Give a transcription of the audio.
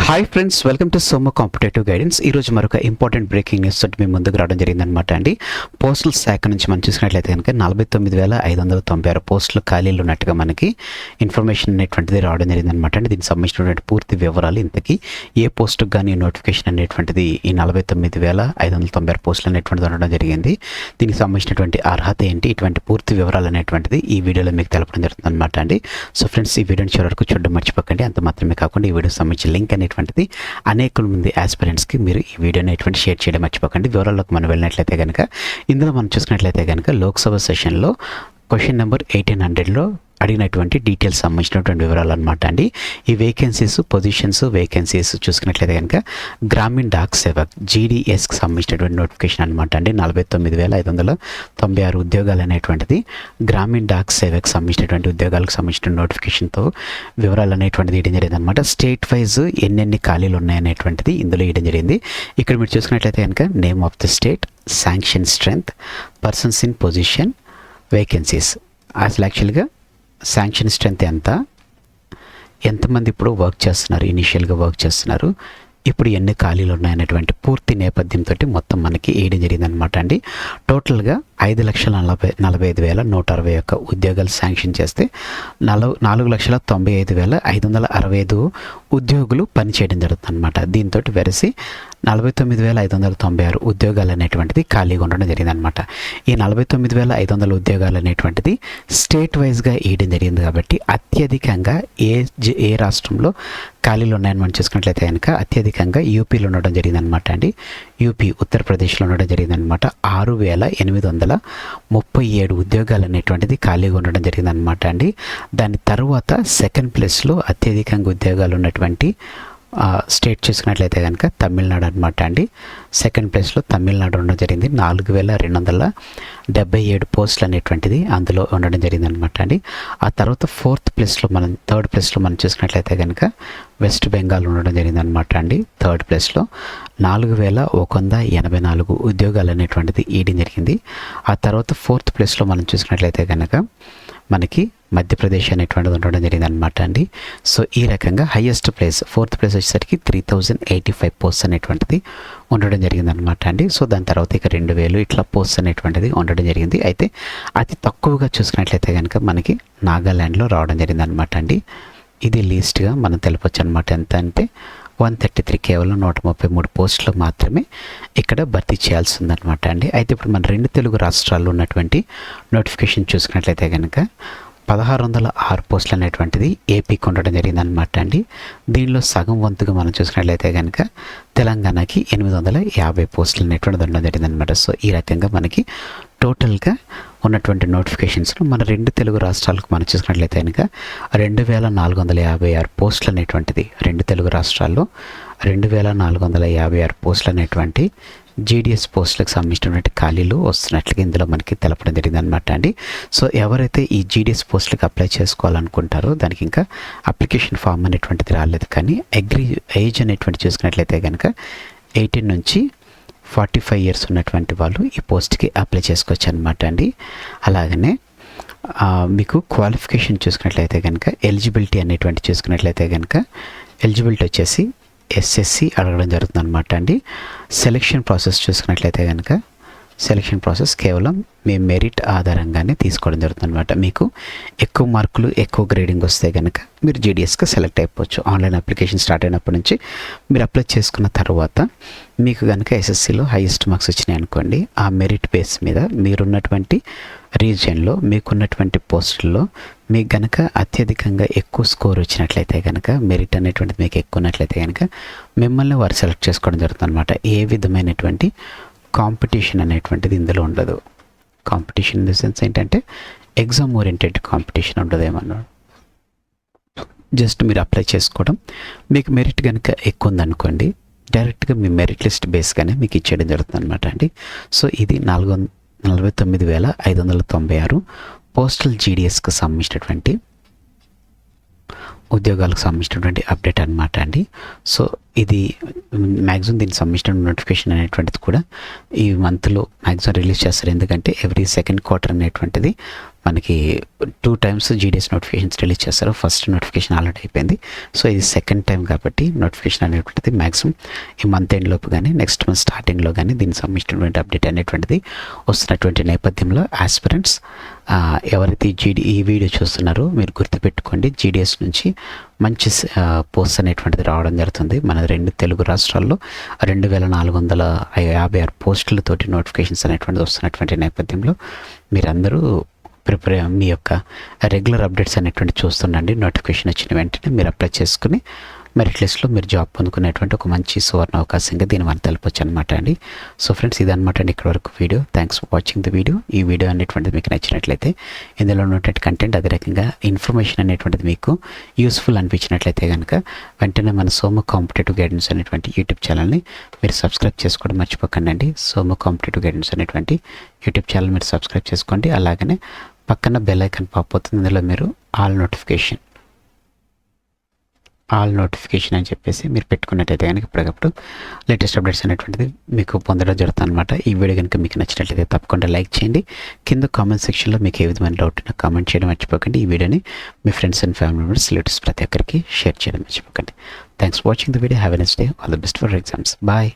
Hi friends, welcome to సోమో competitive guidance. ఈరోజు మరొక ఇంపార్టెంట్ బ్రేకింగ్ న్యూస్ తోటి మీ ముందుకు రావడం జరిగిందనమాట అండి. పోస్టల్ శాఖ నుంచి మనం చూసినట్లయితే కనుక 49,596 పోస్టులు ఖాళీలు ఉన్నట్టుగా మనకి ఇన్ఫర్మేషన్ అనేటువంటిది రావడం జరిగిందనమాట అండి. దీనికి సంబంధించినటువంటి పూర్తి వివరాలు, ఇంతకీ ఏ పోస్టుకు కానీ నోటిఫికేషన్ అనేటువంటిది ఈ 49,596 పోస్టులు అనేటువంటిది ఉండడం జరిగింది. దీనికి సంబంధించినటువంటి అర్హత ఏంటి, ఇటువంటి పూర్తి వివరాలు అనేటువంటిది ఈ వీడియోలో మీకు తెలపడం జరుగుతుంది అనమాట అండి. సో ఫ్రెండ్స్, ఈ వీడియోని చివరి వరకు చూడడం మర్చిపోకండి. అంత మాత్రమే కాకుండా ఈ వీడియోకి సంబంధించిన లింక్ అనేటువంటిది అనేక మంది ఆస్పిరెంట్స్కి మీరు ఈ వీడియోని అనేటువంటి షేర్ చేయడం మర్చిపోకండి. వివరాల్లోకి మనం వెళ్ళినట్లయితే కనుక ఇందులో మనం చూసుకున్నట్లయితే కనుక లోక్సభ సెషన్లో క్వశ్చన్ నెంబర్ 1800లో అడిగినటువంటి డీటెయిల్స్ సంబంధించినటువంటి వివరాలు అనమాట అండి. ఈ వేకెన్సీస్ చూసుకున్నట్లయితే కనుక గ్రామీణ డాక్ సేవక్ GDSకి సంబంధించినటువంటి నోటిఫికేషన్ అనమాట అండి. 49,596 ఉద్యోగాలు అనేటువంటిది గ్రామీణ డాక్ సేవకు సంబంధించినటువంటి ఉద్యోగాలకు సంబంధించిన నోటిఫికేషన్తో వివరాలు అనేటువంటిది ఇవ్వడం జరిగింది అనమాట. స్టేట్ వైజ్ ఎన్నెన్ని ఖాళీలు ఉన్నాయనేటువంటిది ఇందులో ఇవ్వడం జరిగింది. ఇక్కడ మీరు చూసుకున్నట్లయితే కనుక name of the state, sanction strength, persons in position, vacancies. అసలు యాక్చువల్గా శాంక్షన్ స్ట్రెంత్ ఎంతమంది ఇప్పుడు వర్క్ చేస్తున్నారు, ఇనిషియల్గా వర్క్ చేస్తున్నారు, ఇప్పుడు ఎన్ని ఖాళీలు ఉన్నాయనేటువంటి పూర్తి నేపథ్యంతో మొత్తం మనకి వేయడం జరిగిందనమాట అండి. టోటల్గా 5,45,161 ఉద్యోగాలు శాంక్షన్ చేస్తే 4,95,565 ఉద్యోగులు పనిచేయడం జరుగుతుంది అనమాట. దీంతో వెరసి 49,596 ఉద్యోగాలు అనేటువంటిది ఖాళీగా ఉండడం జరిగిందనమాట. ఈ 49,500 ఉద్యోగాలు అనేటువంటిది స్టేట్ వైజ్గా వేయడం జరిగింది కాబట్టి అత్యధికంగా ఏ రాష్ట్రంలో ఖాళీలు ఉన్నాయని మనం చూసుకున్నట్లయితే కనుక అత్యధికంగా యూపీలో ఉండడం జరిగిందనమాట అండి. యూపీ, ఉత్తరప్రదేశ్లో ఉండడం జరిగిందనమాట. 6,837 ఉద్యోగాలు అనేటువంటిది ఖాళీగా ఉండడం జరిగిందనమాట అండి. దాని తర్వాత సెకండ్ ప్లేస్లో అత్యధికంగా ఉద్యోగాలు ఉన్నటువంటి స్టేట్ చూసుకున్నట్లయితే కనుక తమిళనాడు అనమాట అండి. సెకండ్ ప్లేస్లో తమిళనాడు ఉండడం జరిగింది. 4,277 పోస్టులు అనేటువంటిది అందులో ఉండడం జరిగింది అనమాట అండి. ఆ తర్వాత థర్డ్ ప్లేస్లో మనం చూసుకున్నట్లయితే కనుక వెస్ట్ బెంగాల్ ఉండడం జరిగింది అనమాట అండి. థర్డ్ ప్లేస్లో 4,184 ఉద్యోగాలు అనేటువంటిది ఇవ్వడం జరిగింది. ఆ తర్వాత ఫోర్త్ ప్లేస్లో మనం చూసుకున్నట్లయితే కనుక మనకి మధ్యప్రదేశ్ అనేటువంటిది ఉండడం జరిగింది అనమాట అండి. సో ఈ రకంగా హైయెస్ట్ ప్లేస్, ఫోర్త్ ప్లేస్ వచ్చేసరికి 3,085 పోస్ట్స్ అనేటువంటిది ఉండడం జరిగింది అనమాట అండి. సో దాని తర్వాత ఇక 2,000 ఇట్లా పోస్ట్స్ అనేటువంటిది ఉండడం జరిగింది. అయితే అతి తక్కువగా చూసుకున్నట్లయితే కనుక మనకి నాగాల్యాండ్లో రావడం జరిగింది అనమాట అండి. ఇది లీస్ట్గా మనం తెలపొచ్చు అనమాట. ఎంత అంటే 133, కేవలం 133 పోస్టులు మాత్రమే ఇక్కడ భర్తీ చేయాల్సి ఉందన్నమాట అండి. అయితే ఇప్పుడు మన 2 తెలుగు రాష్ట్రాల్లో ఉన్నటువంటి నోటిఫికేషన్ చూసుకున్నట్లయితే కనుక 1,606 పోస్టులు అనేటువంటిది ఏపీకి ఉండడం జరిగిందనమాట అండి. దీనిలో సగం వంతుగా మనం చూసుకున్నట్లయితే కనుక తెలంగాణకి 850 పోస్టులు అనేటువంటిది ఉండడం జరిగిందనమాట. సో ఈ రకంగా మనకి టోటల్గా ఉన్నటువంటి నోటిఫికేషన్స్లో మన 2 తెలుగు రాష్ట్రాలకు మనం చూసుకున్నట్లయితే కనుక 2,456 పోస్టులు అనేటువంటిది 2 తెలుగు రాష్ట్రాల్లో 2,456 పోస్టులు అనేటువంటి GDS పోస్టులకు సంబంధించినటువంటి ఖాళీలు వస్తున్నట్లుగా ఇందులో మనకి తెలపడం జరిగింది అనమాట అండి. సో ఎవరైతే ఈ GDS పోస్టులకు అప్లై చేసుకోవాలనుకుంటారో దానికి ఇంకా అప్లికేషన్ ఫామ్ అనేటువంటిది రాలేదు. కానీ ఏజ్ అనేటువంటి చూసుకున్నట్లయితే కనుక 18 నుంచి 45 ఇయర్స్ ఉన్నటువంటి వాళ్ళు ఈ పోస్ట్కి అప్లై చేసుకోవచ్చు అనమాట అండి. అలాగనే మీకు క్వాలిఫికేషన్ చూసుకున్నట్లయితే కనుక ఎలిజిబిలిటీ అనేటువంటి చూసుకున్నట్లయితే కనుక ఎలిజిబిలిటీ వచ్చేసి SSC అడగడం జరుగుతుంది అనమాట అండి. సెలెక్షన్ ప్రాసెస్ చూసుకున్నట్లయితే కనుక సెలెక్షన్ ప్రాసెస్ కేవలం మీ మెరిట్ ఆధారంగానే తీసుకోవడం జరుగుతుంది అనమాట. మీకు ఎక్కువ మార్కులు, ఎక్కువ గ్రేడింగ్ వస్తే కనుక మీరు GDSకి సెలెక్ట్ అయిపోవచ్చు. ఆన్లైన్ అప్లికేషన్ స్టార్ట్ అయినప్పటి నుంచి మీరు అప్లై చేసుకున్న తర్వాత మీకు కనుక SSCలో హైయెస్ట్ మార్క్స్ వచ్చినాయి అనుకోండి, ఆ మెరిట్ బేస్ మీద మీరున్నటువంటి రీజియన్లో మీకున్నటువంటి పోస్టుల్లో మీకు కనుక అత్యధికంగా ఎక్కువ స్కోర్ వచ్చినట్లయితే కనుక మెరిట్ అనేటువంటిది మీకు ఎక్కువ ఉన్నట్లయితే కనుక మిమ్మల్ని వారు సెలెక్ట్ చేసుకోవడం జరుగుతుంది అనమాట. ఏ విధమైనటువంటి కాంపిటీషన్ అనేటువంటిది ఇందులో ఉండదు. కాంపిటీషన్ ఇన్ ద సెన్స్ ఏంటంటే ఎగ్జామ్ ఓరియంటెడ్ కాంపిటీషన్ ఉండదేమన్నా. జస్ట్ మీరు అప్లై చేసుకోవడం, మీకు మెరిట్ కనుక ఎక్కువ ఉందనుకోండి డైరెక్ట్గా మీ మెరిట్ లిస్ట్ బేస్గానే మీకు ఇచ్చేయడం జరుగుతుంది అనమాట అండి. సో ఇది 49,596 పోస్టల్ GDSకి సంబంధించినటువంటి ఉద్యోగాలకు సంబంధించినటువంటి అప్డేట్ అనమాట అండి. సో ఇది మ్యాక్సిమం దీనికి సంబంధించిన నోటిఫికేషన్ అనేటువంటిది కూడా ఈ మంత్లో మ్యాక్సిమం రిలీజ్ చేస్తారు. ఎందుకంటే ఎవ్రీ సెకండ్ క్వార్టర్ అనేటువంటిది మనకి 2 టైమ్స్ జీడిఎస్ నోటిఫికేషన్స్ రిలీజ్ చేస్తారు. ఫస్ట్ నోటిఫికేషన్ ఆల్రెడీ అయిపోయింది. సో ఇది సెకండ్ టైం కాబట్టి నోటిఫికేషన్ అనేటువంటిది మ్యాక్సిమం ఈ మంత్ ఎండ్ లోపు కానీ నెక్స్ట్ మంత్ స్టార్టింగ్లో కానీ దీనికి సంబంధించినటువంటి అప్డేట్ అనేటువంటిది వస్తున్నటువంటి నేపథ్యంలో ఆస్పిరెంట్స్ ఎవరైతే ఈ వీడియో చూస్తున్నారో మీరు గుర్తుపెట్టుకోండి, జీడిఎస్ నుంచి మంచి పోస్ట్ అనేటువంటిది రావడం జరుగుతుంది. మన 2 తెలుగు రాష్ట్రాల్లో 2456 పోస్టులతోటి నోటిఫికేషన్స్ అనేటువంటిది వస్తున్నటువంటి నేపథ్యంలో మీరందరూ మీ యొక్క రెగ్యులర్ అప్డేట్స్ అనేటువంటి చూస్తుండండి. నోటిఫికేషన్ వచ్చిన వెంటనే మీరు అప్లై చేసుకుని మెరిట్ లిస్ట్లో మీరు జాబ్ పొందుకునేటువంటి ఒక మంచి సువర్ణ అవకాశంగా దీన్ని మనం తెలపొచ్చు అనమాట అండి. సో ఫ్రెండ్స్, ఇదనమాట అండి ఇక్కడ వరకు video. Thanks for watching the video. ఈ వీడియో అనేటువంటిది మీకు నచ్చినట్లయితే, ఇందులో ఉన్నటువంటి కంటెంట్ అదే రకంగా ఇన్ఫర్మేషన్ అనేటువంటిది మీకు యూస్ఫుల్ అనిపించినట్లయితే కనుక వెంటనే మన సోము కాంపిటేటివ్ గైడెన్స్ అనేటువంటి యూట్యూబ్ ఛానల్ని మీరు సబ్స్క్రైబ్ చేసుకోవడం మర్చిపోకండి అండి. సోము కాంపిటేటివ్ గైడెన్స్ అనేటువంటి యూట్యూబ్ ఛానల్ మీరు సబ్స్క్రైబ్ చేసుకోండి. అలాగనే పక్కన బెల్ ఐకాన్ పాప్ అవుతుంది, ఇందులో మీరు ఆల్ నోటిఫికేషన్ అని చెప్పేసి మీరు పెట్టుకున్నట్టయితే కనుక ఇప్పటికప్పుడు లేటెస్ట్ అప్డేట్స్ అనేటువంటిది మీకు పొందడం జరుగుతుంది అనమాట. ఈ వీడియో కనుక మీకు నచ్చినట్లయితే తప్పకుండా లైక్ చేయండి. కింద కామెంట్ సెక్షన్లో మీకు ఏ విధమైన డౌట్ ఉన్నా కామెంట్ చేయడం మర్చిపోకండి. ఈ వీడియోని మీ friends and family members relatives ప్రతి ఒక్కరికి షేర్ చేయడం మర్చిపోకండి. Thanks for watching the video. Have a nice day. All the best for exams. Bye.